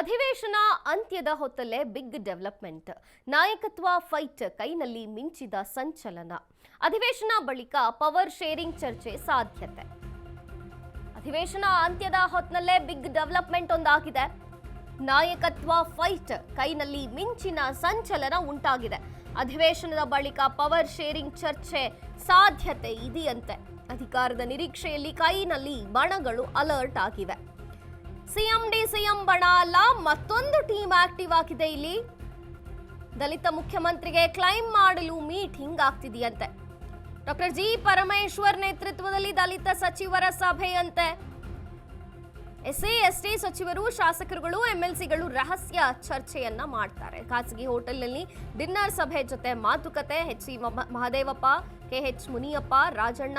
ಅಧಿವೇಶನ ಅಂತ್ಯದ ಹೊತ್ತಲ್ಲೇ big development. ನಾಯಕತ್ವ ಫೈಟ್ ಕೈನಲ್ಲಿ ಮಿಂಚಿದ ಸಂಚಲನ. ಅಧಿವೇಶನ ಬಳಿಕ ಪವರ್ ಶೇರಿಂಗ್ ಚರ್ಚೆ ಸಾಧ್ಯತೆ. ಅಧಿವೇಶನ ಅಂತ್ಯದ ಹೊತ್ತಲ್ಲೇ ಬಿಗ್ ಡೆವಲಪ್ಮೆಂಟ್ ಒಂದಾಗಿದೆ. ನಾಯಕತ್ವ ಫೈಟ್ ಕೈನಲ್ಲಿ ಮಿಂಚಿನ ಸಂಚಲನ ಉಂಟಾಗಿದೆ. ಅಧಿವೇಶನದ ಬಳಿಕ ಪವರ್ ಶೇರಿಂಗ್ ಚರ್ಚೆ ಸಾಧ್ಯತೆ ಇದೆಯಂತೆ. ಅಧಿಕಾರದ ನಿರೀಕ್ಷೆಯಲ್ಲಿ ಕೈನಲ್ಲಿ ಬಣಗಳು ಅಲರ್ಟ್ ಆಗಿವೆ. ಸಿಎಂ ಡಿಸಿಎಂ ಬಣ ಅಲ್ಲ, ಮತ್ತೊಂದು ಟೀಮ್ ಆಕ್ಟಿವ್ ಆಗಿದೆ. ಇಲ್ಲಿ ದಲಿತ ಮುಖ್ಯಮಂತ್ರಿಗೆ ಕ್ಲೈಮ್ ಮಾಡಲು ಮೀಟಿಂಗ್ ಆಗ್ತಿದೆಯಂತೆ. ಡಾಕ್ಟರ್ ಜಿ ಪರಮೇಶ್ವರ್ ನೇತೃತ್ವದಲ್ಲಿ ದಲಿತ ಸಚಿವರ ಸಭೆಯಂತೆ. ಎಸ್ಸಿ ಎಸ್ಟಿ ಸಚಿವರು, ಶಾಸಕರುಗಳು, ಎಂಎಲ್ಸಿಗಳು ರಹಸ್ಯ ಚರ್ಚೆಯನ್ನ ಮಾಡ್ತಾರೆ. ಖಾಸಗಿ ಹೋಟೆಲ್ನಲ್ಲಿ ಡಿನ್ನರ್ ಸಭೆ ಜೊತೆ ಮಾತುಕತೆ. ಎಚ್.ಸಿ. ಮಹದೇವಪ್ಪ, ಕೆ.ಎಚ್. ಮುನಿಯಪ್ಪ, ರಾಜಣ್ಣ,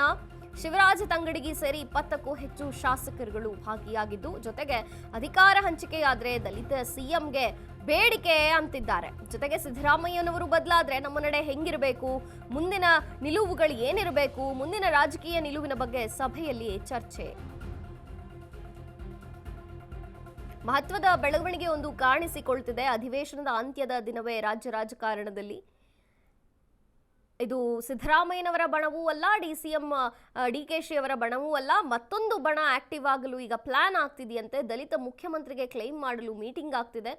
ಶಿವರಾಜ ತಂಗಡಗಿ ಸೇರಿ 20ಕ್ಕೂ ಹೆಚ್ಚು ಶಾಸಕರುಗಳು ಭಾಗಿಯಾಗಿದ್ದು, ಜೊತೆಗೆ ಅಧಿಕಾರ ಹಂಚಿಕೆಯಾದ್ರೆ ದಲಿತ ಸಿಎಂಗೆ ಬೇಡಿಕೆ ಅಂತಿದ್ದಾರೆ. ಜೊತೆಗೆ ಸಿದ್ದರಾಮಯ್ಯನವರು ಬದಲಾದ್ರೆ ನಮ್ಮ ನಡೆ ಹೆಂಗಿರಬೇಕು, ಮುಂದಿನ ನಿಲುವುಗಳು ಏನಿರಬೇಕು, ಮುಂದಿನ ರಾಜಕೀಯ ನಿಲುವಿನ ಬಗ್ಗೆ ಸಭೆಯಲ್ಲಿ ಚರ್ಚೆ. ಮಹತ್ವದ ಬೆಳವಣಿಗೆ ಒಂದು ಕಾಣಿಸಿಕೊಳ್ತಿದೆ. ಅಧಿವೇಶನದ ಅಂತ್ಯದ ದಿನವೇ ರಾಜ್ಯ ರಾಜಕಾರಣದಲ್ಲಿ ಇದು ಸಿದ್ದರಾಮಯ್ಯನವರ ಬಣವೂ ಅಲ್ಲ, ಡಿಸಿಎಂ ಡಿಕೆಶಿ ಅವರ ಬಣವೂ ಅಲ್ಲ, ಮತ್ತೊಂದು ಬಣ ಆಕ್ಟಿವ್ ಆಗಲು ಈಗ ಪ್ಲಾನ್ ಆಗ್ತಿದೆಯಂತೆ. ದಲಿತ ಮುಖ್ಯಮಂತ್ರಿಗೆ ಕ್ಲೈಮ್ ಮಾಡಲು ಮೀಟಿಂಗ್ ಆಗ್ತಿದೆ.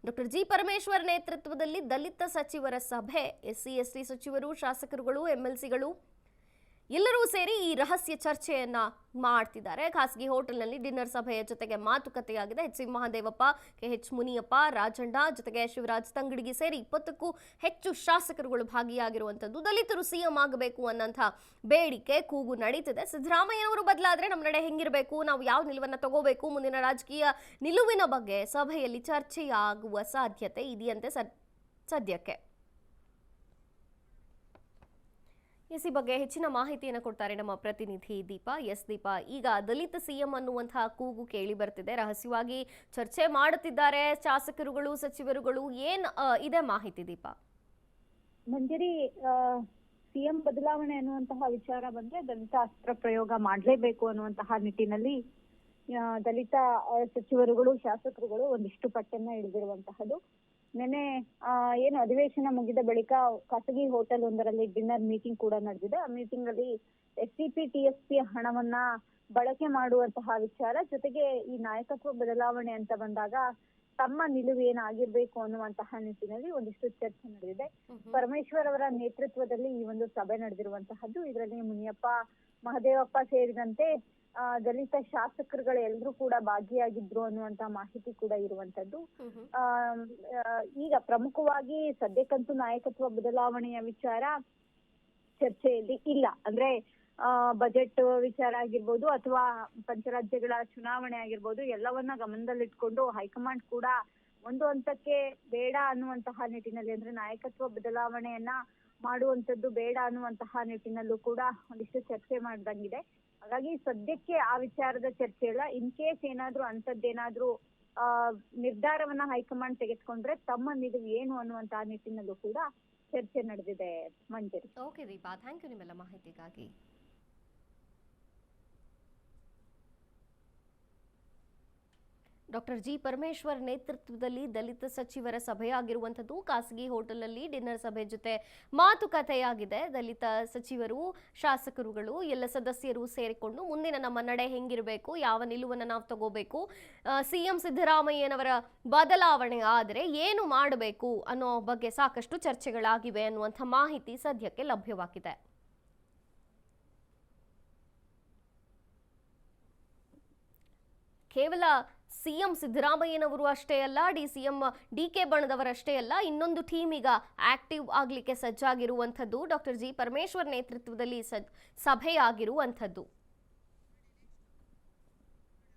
ಡಾಕ್ಟರ್ ಜಿ ಪರಮೇಶ್ವರ್ ನೇತೃತ್ವದಲ್ಲಿ ದಲಿತ ಸಚಿವರ ಸಭೆ. ಎಸ್ಸಿ ಎಸ್ಟಿ ಸಚಿವರು, ಶಾಸಕರುಗಳು, ಎಂಎಲ್ಸಿಗಳು ಎಲ್ಲರೂ ಸೇರಿ ಈ ರಹಸ್ಯ ಚರ್ಚೆಯನ್ನ ಮಾಡ್ತಿದ್ದಾರೆ. ಖಾಸಗಿ ಹೋಟೆಲ್ನಲ್ಲಿ ಡಿನ್ನರ್ ಸಭೆಯ ಜೊತೆಗೆ ಮಾತುಕತೆಯಾಗಿದೆ. ಎಚ್.ಸಿ. ಮಹದೇವಪ್ಪ, ಕೆ.ಎಚ್. ಮುನಿಯಪ್ಪ, ರಾಜಣ್ಣ, ಜೊತೆಗೆ ಶಿವರಾಜ್ ತಂಗಡಗಿ ಸೇರಿ 20ಕ್ಕೂ ಹೆಚ್ಚು ಶಾಸಕರುಗಳು ಭಾಗಿಯಾಗಿರುವಂಥದ್ದು. ದಲಿತರು ಸಿಎಂ ಆಗಬೇಕು ಅನ್ನೋಂಥ ಬೇಡಿಕೆ, ಕೂಗು ನಡೀತಿದೆ. ಸಿದ್ದರಾಮಯ್ಯನವರು ಬದಲಾದ್ರೆ ನಮ್ಮ ನಡೆ ಹೆಂಗಿರಬೇಕು, ನಾವು ಯಾವ ನಿಲುವನ್ನ ತಗೋಬೇಕು, ಮುಂದಿನ ರಾಜಕೀಯ ನಿಲುವಿನ ಬಗ್ಗೆ ಸಭೆಯಲ್ಲಿ ಚರ್ಚೆಯಾಗುವ ಸಾಧ್ಯತೆ ಇದೆಯಂತೆ ಸದ್ಯಕ್ಕೆ. ಈ ಬಗ್ಗೆ ಹೆಚ್ಚಿನ ಮಾಹಿತಿಯನ್ನು ಕೊಡ್ತಾರೆ ನಮ್ಮ ಪ್ರತಿನಿಧಿ ದೀಪಾ. ದೀಪಾ, ಈಗ ದಲಿತ ಸಿಎಂ ಅನ್ನುವಂತಹ ಕೂಗು ಕೇಳಿ ಬರ್ತಿದೆ. ರಹಸ್ಯವಾಗಿ ಚರ್ಚೆ ಮಾಡುತ್ತಿದ್ದಾರೆ ಶಾಸಕರುಗಳು, ಸಚಿವರುಗಳು. ಏನ್ ಇದೆ ಮಾಹಿತಿ ದೀಪಾ? ಮಂಜರಿ, ಸಿಎಂ ಬದಲಾವಣೆ ಅನ್ನುವಂತಹ ವಿಚಾರ ಬಂದ್ರೆ ದಲಿತ ಅಸ್ತ್ರ ಪ್ರಯೋಗ ಮಾಡಲೇಬೇಕು ಅನ್ನುವಂತಹ ನಿಟ್ಟಿನಲ್ಲಿ ದಲಿತ ಸಚಿವರುಗಳು, ಶಾಸಕರುಗಳು ಒಂದಿಷ್ಟು ಪಟ್ಟನ್ನ ಹಿಡಿದಿರುವಂತಹದ್ದು. ನೆನೆ ಏನು ಅಧಿವೇಶನ ಮುಗಿದ ಬಳಿಕ ಖಾಸಗಿ ಹೋಟೆಲ್ ಒಂದರಲ್ಲಿ ಡಿನ್ನರ್ ಮೀಟಿಂಗ್ ಕೂಡ ನಡೆದಿದೆ. ಆ ಮೀಟಿಂಗ್ ಅಲ್ಲಿ ಎಸ್ಸಿಪಿ ಟಿಎಸ್ಪಿ ಹಣವನ್ನ ಬಳಕೆ ಮಾಡುವಂತಹ ವಿಚಾರ, ಜೊತೆಗೆ ಈ ನಾಯಕತ್ವ ಬದಲಾವಣೆ ಅಂತ ಬಂದಾಗ ತಮ್ಮ ನಿಲುವು ಏನಾಗಿರ್ಬೇಕು ಅನ್ನುವಂತಹ ನಿಟ್ಟಿನಲ್ಲಿ ಒಂದಿಷ್ಟು ಚರ್ಚೆ ನಡೆದಿದೆ. ಪರಮೇಶ್ವರ್ ಅವರ ನೇತೃತ್ವದಲ್ಲಿ ಈ ಒಂದು ಸಭೆ ನಡೆದಿರುವಂತಹದ್ದು. ಇದರಲ್ಲಿ ಮುನಿಯಪ್ಪ, ಮಹದೇವಪ್ಪ ಸೇರಿದಂತೆ ದಲಿತ ಶಾಸಕರುಗಳೆಲ್ಲರೂ ಕೂಡ ಭಾಗಿಯಾಗಿದ್ರು ಅನ್ನುವಂತ ಮಾಹಿತಿ ಕೂಡ ಇರುವಂತದ್ದು. ಈಗ ಪ್ರಮುಖವಾಗಿ ಸದ್ಯಕ್ಕಂತೂ ನಾಯಕತ್ವ ಬದಲಾವಣೆಯ ವಿಚಾರ ಚರ್ಚೆಯಲ್ಲಿ ಇಲ್ಲ. ಅಂದ್ರೆ ಬಜೆಟ್ ವಿಚಾರ ಆಗಿರ್ಬೋದು ಅಥವಾ ಪಂಚರಾಜ್ಯಗಳ ಚುನಾವಣೆ ಆಗಿರ್ಬೋದು, ಎಲ್ಲವನ್ನ ಗಮನದಲ್ಲಿಟ್ಕೊಂಡು ಹೈಕಮಾಂಡ್ ಕೂಡ ಒಂದು ಹಂತಕ್ಕೆ ಬೇಡ ಅನ್ನುವಂತಹ ನಿಟ್ಟಿನಲ್ಲಿ, ಅಂದ್ರೆ ನಾಯಕತ್ವ ಬದಲಾವಣೆಯನ್ನ ಮಾಡುವಂತದ್ದು ಬೇಡ ಅನ್ನುವಂತಹ ನಿಟ್ಟಿನಲ್ಲೂ ಕೂಡ ಒಂದಿಷ್ಟು ಚರ್ಚೆ ಮಾಡ್ದಂಗಿದೆ. ಹಾಗಾಗಿ ಸದ್ಯಕ್ಕೆ ಆ ವಿಚಾರದ ಚರ್ಚೆ ಇಲ್ಲ. ಇನ್ ಕೇಸ್ ಏನಾದ್ರೂ ಅಂತದ್ದೇನಾದ್ರೂ ನಿರ್ಧಾರವನ್ನ ಹೈಕಮಾಂಡ್ ತೆಗೆದುಕೊಂಡ್ರೆ ತಮ್ಮ ನಿಲುವು ಏನು ಅನ್ನುವಂತಹ ನಿಟ್ಟಿನಲ್ಲೂ ಕೂಡ ಚರ್ಚೆ ನಡೆದಿದೆ. ಮಂಜರಿ. ಓಕೆ ದೀಪಾ, ಥ್ಯಾಂಕ್ ಯು ನಿಮ್ಮೆಲ್ಲ ಮಾಹಿತಿಗಾಗಿ. ಡಾಕ್ಟರ್ ಜಿ ಪರಮೇಶ್ವರ್ ನೇತೃತ್ವದಲ್ಲಿ ದಲಿತ ಸಚಿವರ ಸಭೆಯಾಗಿರುವಂಥದ್ದು. ಖಾಸಗಿ ಹೋಟೆಲ್ನಲ್ಲಿ ಡಿನ್ನರ್ ಸಭೆ ಜೊತೆ ಮಾತುಕತೆಯಾಗಿದೆ. ದಲಿತ ಸಚಿವರು, ಶಾಸಕರುಗಳು, ಎಲ್ಲ ಸದಸ್ಯರು ಸೇರಿಕೊಂಡು ಮುಂದಿನ ನಮ್ಮ ನಡೆ ಹೆಂಗಿರಬೇಕು, ಯಾವ ನಿಲುವನ್ನು ನಾವು ತಗೋಬೇಕು, ಸಿಎಂ ಸಿದ್ದರಾಮಯ್ಯನವರ ಬದಲಾವಣೆ ಆದರೆ ಏನು ಮಾಡಬೇಕು ಅನ್ನೋ ಬಗ್ಗೆ ಸಾಕಷ್ಟು ಚರ್ಚೆಗಳಾಗಿವೆ ಅನ್ನುವಂಥ ಮಾಹಿತಿ ಸದ್ಯಕ್ಕೆ ಲಭ್ಯವಾಗಿದೆ. ಕೇವಲ ಸಿಎಂ ಸಿದ್ದರಾಮಯ್ಯನವರು ಅಷ್ಟೇ ಅಲ್ಲ, ಡಿಸಿಎಂ ಡಿಕೆ ಬಣದವರಷ್ಟೇ ಅಲ್ಲ, ಇನ್ನೊಂದು ಟೀಮ್ ಈಗ ಆಕ್ಟಿವ್ ಆಗ್ಲಿಕ್ಕೆ ಸಜ್ಜಾಗಿರುವಂಥದ್ದು. ಡಾಕ್ಟರ್ ಜಿ ಪರಮೇಶ್ವರ್ ನೇತೃತ್ವದಲ್ಲಿ ಸಭೆಯಾಗಿರುವಂಥದ್ದು.